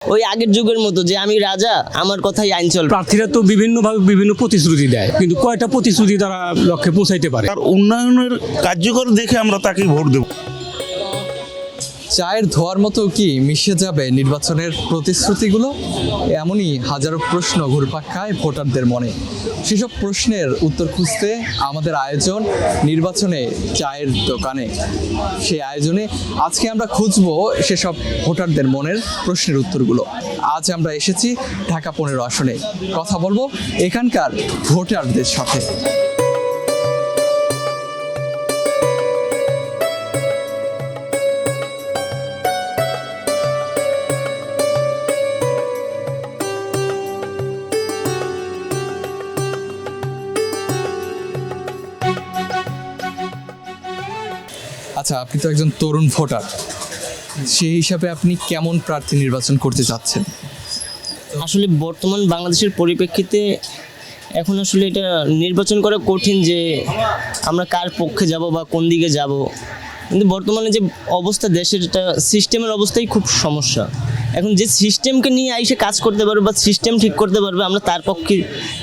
ওই আগের যুগের মতো যে আমি রাজা, আমার কথাই আইন চলবে। প্রার্থীরা তো বিভিন্নভাবে বিভিন্ন প্রতিশ্রুতি দেয়, কিন্তু কয়টা প্রতিশ্রুতি তারা লক্ষ্যে পৌঁছাইতে পারে? তার উন্নয়নের কার্যকর দেখে আমরা তাকেই ভোট দেব। চায়ের ধোয়ার মতো কি মিশে যাবে নির্বাচনের প্রতিশ্রুতিগুলো? এমনই হাজারো প্রশ্ন ঘুরপাক খায় ভোটারদের মনে। সেসব প্রশ্নের উত্তর খুঁজতে আমাদের আয়োজন নির্বাচনে চায়ের দোকানে। সেই আয়োজনে আজকে আমরা খুঁজবো সেসব ভোটারদের মনের প্রশ্নের উত্তরগুলো। আজ আমরা এসেছি ঢাকা 15 আসনে, কথা বলবো এখানকার ভোটারদের সাথে। আচ্ছা, আপনি তো একজন তরুণ ভোটার, সেই হিসাবে আপনি কেমন প্রার্থী নির্বাচন করতে চাচ্ছেন? আসলে বর্তমান বাংলাদেশের পরিপ্রেক্ষিতে এখন আসলে এটা নির্বাচন করা কঠিন যে আমরা কার পক্ষে যাব বা কোন দিকে যাব। কিন্তু বর্তমানে যে অবস্থা দেশের, এটা সিস্টেমের অবস্থাই খুব সমস্যা। এখন যে সিস্টেমকে নিয়ে আইসে কাজ করতে পারবে বা সিস্টেম ঠিক করতে পারবে, আমরা তার পক্ষে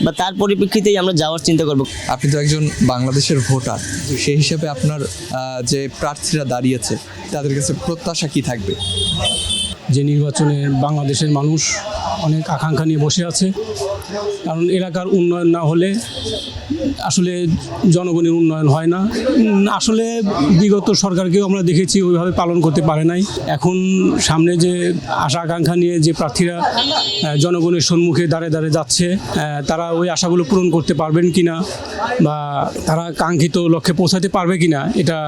বা তার পরিপ্রেক্ষিতেই আমরা যাওয়ার চিন্তা করব। আপনি তো একজন বাংলাদেশের ভোটার, সেই হিসাবে আপনার যে প্রার্থীরা দাঁড়িয়েছে তাদের কাছে প্রত্যাশা কি থাকবে? যে নির্বাচনে বাংলাদেশের মানুষ অনেক আকাঙ্ক্ষা নিয়ে বসে আছে, কারণ এলাকার উন্নয়ন না হলে আসলে জনগণের উন্নয়ন হয় না। আসলে বিগত সরকারকেও আমরা দেখেছি ওইভাবে পালন করতে পারে নাই। এখন সামনে যে আশা আকাঙ্ক্ষা নিয়ে যে প্রার্থীরা জনগণের সম্মুখে দাঁড়ে দাঁড়ে যাচ্ছে, তারা ওই আশাগুলো পূরণ করতে পারবেন কিনা বা তারা কাঙ্ক্ষিত লক্ষ্যে পৌঁছাতে পারবে কিনা এটা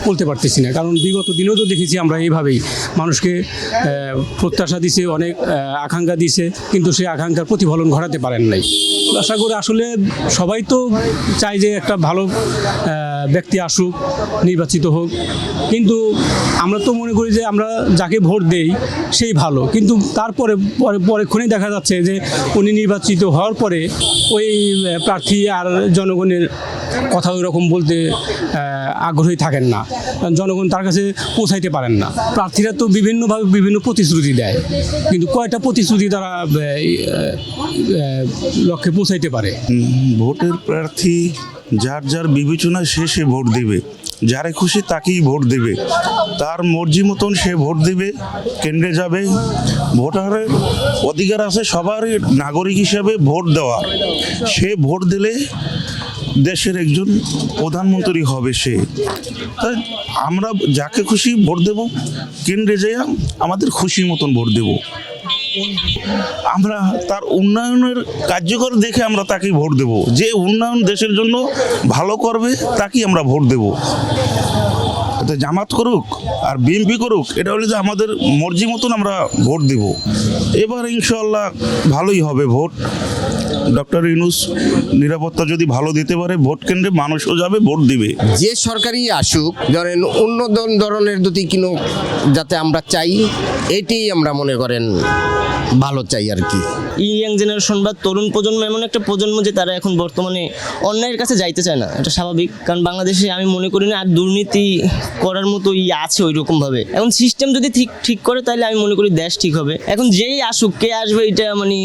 বলতে পারতেছি না। কারণ বিগত দিনেও তো দেখেছি আমরা এইভাবেই মানুষকে প্রত্যাশা দিছে, অনেক আকাঙ্ক্ষা দিছে, কিন্তু সেই আকাঙ্ক্ষার প্রতিফলন ঘটাতে পারেন নাই। আশা করি আসলে সবাই তো চাই যে একটা ভালো ব্যক্তি আসুক, নির্বাচিত হোক, কিন্তু আমরা তো মনে করি যে আমরা যাকে ভোট দেই সেই ভালো, কিন্তু তারপরে পরেক্ষণেই দেখা যাচ্ছে যে উনি নির্বাচিত হওয়ার পরে ওই প্রার্থী আর জনগণের কথা ওই রকম বলতে আগ্রহী থাকেন না, জনগণ তার কাছে পৌঁছাইতে পারেন না। প্রার্থীরা তো বিভিন্নভাবে বিভিন্ন প্রতিশ্রুতি দেয়, কিন্তু কয়টা প্রতিশ্রুতি তারা লক্ষ্যে পৌঁছাইতে পারে? ভোটের প্রার্থী যার যার বিবেচনায় সে ভোট দেবে, যারে খুশি তাকেই ভোট দেবে, তার মর্জি মতন সে ভোট দেবে, কেন্দ্রে যাবে। ভোটারের অধিকার আছে সবারই নাগরিক হিসাবে ভোট দেওয়ার। সে ভোট দিলে দেশের একজন প্রধানমন্ত্রী হবে সে। তাই আমরা যাকে খুশি ভোট দেব, কেন্দ্রে যাই আমাদের খুশি মতন ভোট দেব। আমরা তার উন্নয়নের কার্যকর দেখে আমরা তাকেই ভোট দেব। যে উন্নয়ন দেশের জন্য ভালো করবে তাকেই আমরা ভোট দেব। এটা জামাত করুক আর বিএনপি করুক, এটা হলে যে আমাদের মর্জি মতন আমরা ভোট দেব। এবার ইনশাআল্লাহ ভালোই হবে ভোট। ডক্টর ইউনূস নিরাপত্তা যদি ভালো দিতে পারে, ভোট কেন্দ্রে মানুষও যাবে, ভোট দিবে। যে সরকারই আসুক, ধরেন উন্নত ধরনের দুটি কিনুক, যাতে আমরা চাই, এটাই আমরা মনে করেন ভালো চাই আর কি। ইয়াং জেনারেশন বা তরুণ প্রজন্ম এমন একটা প্রজন্ম যে তারা এখন বর্তমানে অন্যায়ের কাছে যাইতে চায় না, এটা স্বাভাবিক। কারণ বাংলাদেশে আমি মনে করি না আর দুর্নীতি করার মতো আছে ওই রকমভাবে। এখন সিস্টেম যদি ঠিক করে তাহলে আমি মনে করি দেশ ঠিক হবে। এখন যেই আসুক, কে আসবে এটা মানে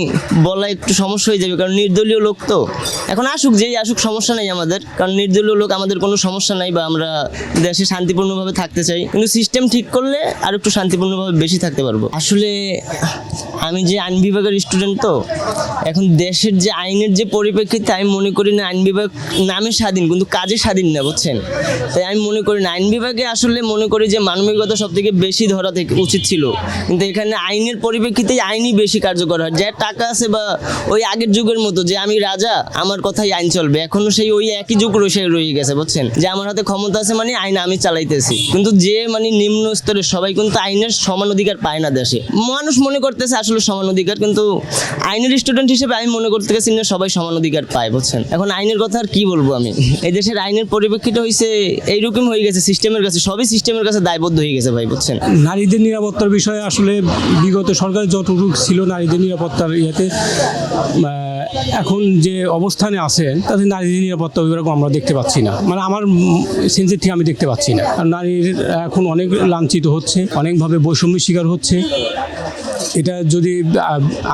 বলা একটু সমস্যা হয়ে যাবে, কারণ নির্দলীয় লোক তো। এখন আসুক, যেই আসুক, সমস্যা নেই আমাদের, কারণ নির্দলীয় লোক আমাদের কোনো সমস্যা নাই, বা আমরা দেশে শান্তিপূর্ণভাবে থাকতে চাই। কিন্তু সিস্টেম ঠিক করলে আর একটু শান্তিপূর্ণভাবে বেশি থাকতে পারবো। আসলে আমি যে আইন বিভাগের স্টুডেন্ট, তো এখন দেশের যে আইনের যে পরিপ্রেক্ষিতে আমি মনে করি না আইন বিভাগ নামে স্বাধীন কিন্তু কাজে স্বাধীন না, বুঝছেন? তাই আমি মনে করি না আইন বিভাগে আসলে মনে করি যে মানবিকতা সব থেকে বেশি ধরা থেকে উচিত ছিল, কিন্তু এখানে আইনের পরিপ্রেক্ষিতে আইনই বেশি কার্যকর হয়। যার টাকা আছে বা ওই আগের যুগের মতো যে আমি রাজা, আমার কথাই আইন চলবে, এখনো সেই ওই একই যুগ রয়ে গেছে, বুঝছেন? যে আমার হাতে ক্ষমতা আছে মানে আইন আমি চালাইতেছি, কিন্তু যে মানে নিম্ন স্তরের সবাই কিন্তু আইনের সমান অধিকার পায় না দেশে। মানুষ মনে করতেছে আসলে সমান অধিকার, কিন্তু আইনের স্টুডেন্ট হিসেবে আমি মনে করতে গেছি না সবাই সমান অধিকার পায়, বুঝছেন? এখন আইনের কথা আর কি বলবো আমি, এই দেশের আইনের পরিপ্রেক্ষিতে হয়েছে এইরকম হয়ে গেছে, সিস্টেমের কাছে সবই সিস্টেমের কাছে দায়বদ্ধ হয়ে গেছে ভাই, বুঝছেন? নারীদের নিরাপত্তার বিষয়ে আসলে বিগত সরকার যতটুকু ছিল নারীদের নিরাপত্তার ইয়েতে, এখন যে অবস্থানে আছেন তাতে নারীদের নিরাপত্তা ওইরকম আমরা দেখতে পাচ্ছি না। মানে আমার সেন্সের থেকে আমি দেখতে পাচ্ছি না। আর নারীর এখন অনেক লাঞ্ছিত হচ্ছে, অনেকভাবে বৈষম্যের শিকার হচ্ছে। এটা যদি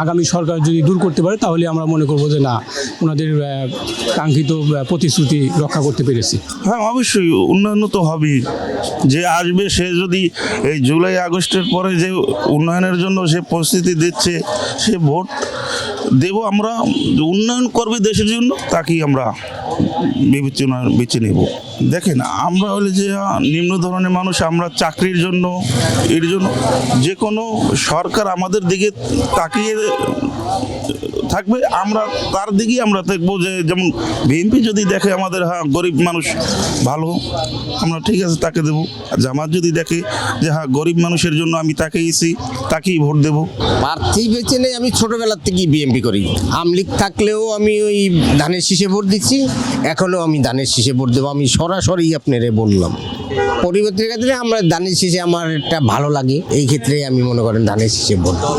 আগামী সরকার যদি দূর করতে পারে তাহলে আমরা মনে করব যে না, ওনাদের কাঙ্ক্ষিত প্রতিশ্রুতি রক্ষা করতে পেরেছি। হ্যাঁ, অবশ্যই উন্নয়ন তো হবেই। যে আসবে সে যদি এই জুলাই আগস্টের পরে যে উন্নয়নের জন্য সে প্রস্তুতি দিচ্ছে, সে ভোট দেব আমরা, উন্নয়ন করবে দেশের জন্য, তাকেই আমরা বেছে নেব। দেখেন, আমরা হলে যে নিম্ন ধরনের মানুষ, আমরা চাকরির জন্য এর জন্য যে কোনো সরকার আমাদের দিকে তাকিয়ে থাকবে, আমরা তার দিকেই আমরা দেখবো। যে যেমন বিএনপি যদি দেখে আমাদের হ্যাঁ গরিব মানুষ ভালো, আমরা ঠিক আছে তাকে দেবো। আর জামাত যদি দেখে যে হ্যাঁ গরিব মানুষের জন্য আমি তাকেই ভোট দেবো। প্রার্থী বেছে নেই, আমি ছোটবেলার থেকেই বিএমপি করি। আমলিগ থাকলেও আমি ওই ধানের শীষে ভোট দিচ্ছি, এখনও আমি ধানের শীষে ভোট দেবো। আমি সরাসরি আপনারে বললাম, পরিবর্তনের ক্ষেত্রে আমরা ধানের শীষে আমার একটা ভালো লাগে, এই ক্ষেত্রে আমি মনে করেন ধানের শীষে ভোট দেবো।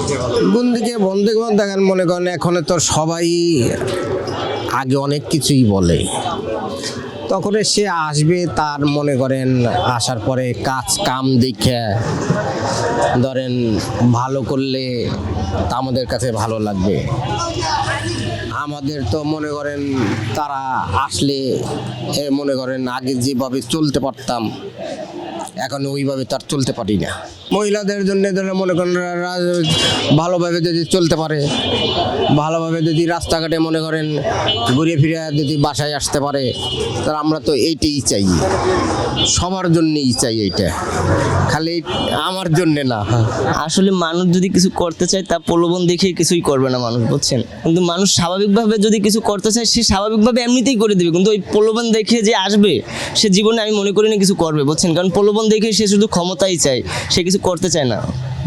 বন্ধুকে দেখেন, মনে করেন এখন তো সবাই আগে অনেক কিছুই বলে, তখন সে আসবে, তার মনে করেন আসার পরে কাজ কাম দেখে ধরেন ভালো করলে তা আমাদের কাছে ভালো লাগবে। আমাদের তো মনে করেন তারা আসলে মনে করেন আগে যেভাবে চলতে পারতাম, এখন ওইভাবে তার চলতে পারি না। মহিলাদের জন্য মনে করেন ভালোভাবে যদি চলতে পারে, ভালোভাবে যদি রাস্তাঘাটে মনে করেন ঘুরে ফিরে যদি বাসায় আসতে পারে, তাহলে আমরা তো এইটাই চাই, সবার জন্যই চাই এইটা, খালি আমার জন্যে না। আসলে মানুষ যদি কিছু করতে চায় তা প্রলোভন দেখে কিছুই করবে না মানুষ, বুঝছেন। কিন্তু মানুষ স্বাভাবিকভাবে যদি কিছু করতে চায়, সে স্বাভাবিকভাবে এমনিতেই করে দেবে। কিন্তু ওই প্রলোভন দেখে যে আসবে, সে জীবনে আমি মনে করি না কিছু করবে, বুঝছেন। কারণ প্রলোভন দেখে সে শুধু ক্ষমতাই চায়, সে কিছু করতে চায় না,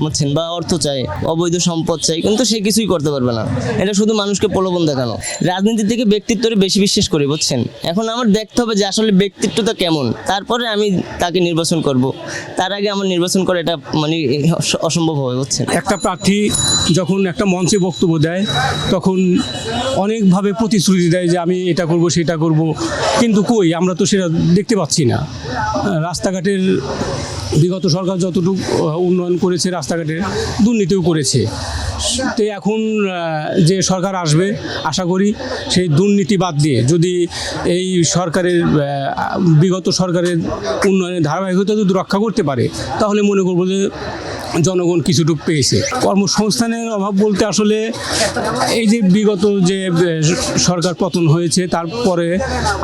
বুঝছেন, বা অর্থ চায়, অবৈধ সম্পদ চাই, কিন্তু সে কিছুই করতে পারবে না। এটা শুধু মানুষকে প্রলোভন দেখানো। রাজনীতি থেকে ব্যক্তিত্বরে বেশি বিশ্বাস করি, বুঝছেন। এখন আমার দেখতে হবে যে আসলে ব্যক্তিত্বটা কেমন, তারপরে আমি তাকে নির্বাচন করব। তার আগে আমার নির্বাচন করা এটা মানে অসম্ভব হবে, বুঝছেন। একটা প্রার্থী যখন একটা মঞ্চে বক্তব্য দেয়, তখন অনেকভাবে প্রতিশ্রুতি দেয় যে আমি এটা করব সেটা করব, কিন্তু কই, আমরা তো সেটা দেখতে পাচ্ছি না। রাস্তাঘাটের বিগত সরকার যতটুকু উন্নয়ন করেছে, রাস্তাঘাটের দুর্নীতিও করেছে। তো এখন যে সরকার আসবে, আশা করি সেই দুর্নীতি বাদ দিয়ে যদি এই সরকারের বিগত সরকারের উন্নয়নের ধারাবাহিকতা যদি রক্ষা করতে পারে, তাহলে মনে করবো যে জনগণ কিছুটুকু পেয়েছে। কর্মসংস্থানের অভাব বলতে আসলে এই যে বিগত যে সরকার পতন হয়েছে, তারপরে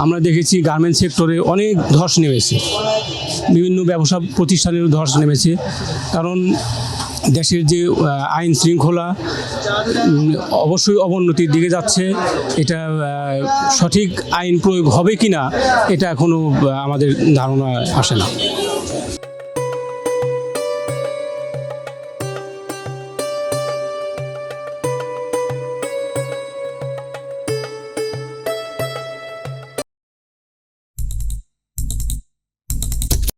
আমরা দেখেছি গার্মেন্টস সেক্টরে অনেক ধস নেমেছে, বিভিন্ন ব্যবসা প্রতিষ্ঠানেরও ধস নেমেছে। কারণ দেশের যে আইন শৃঙ্খলা অবশ্যই অবনতির দিকে যাচ্ছে। এটা সঠিক আইন প্রয়োগ হবে কি না, এটা এখনও আমাদের ধারণা আসে না।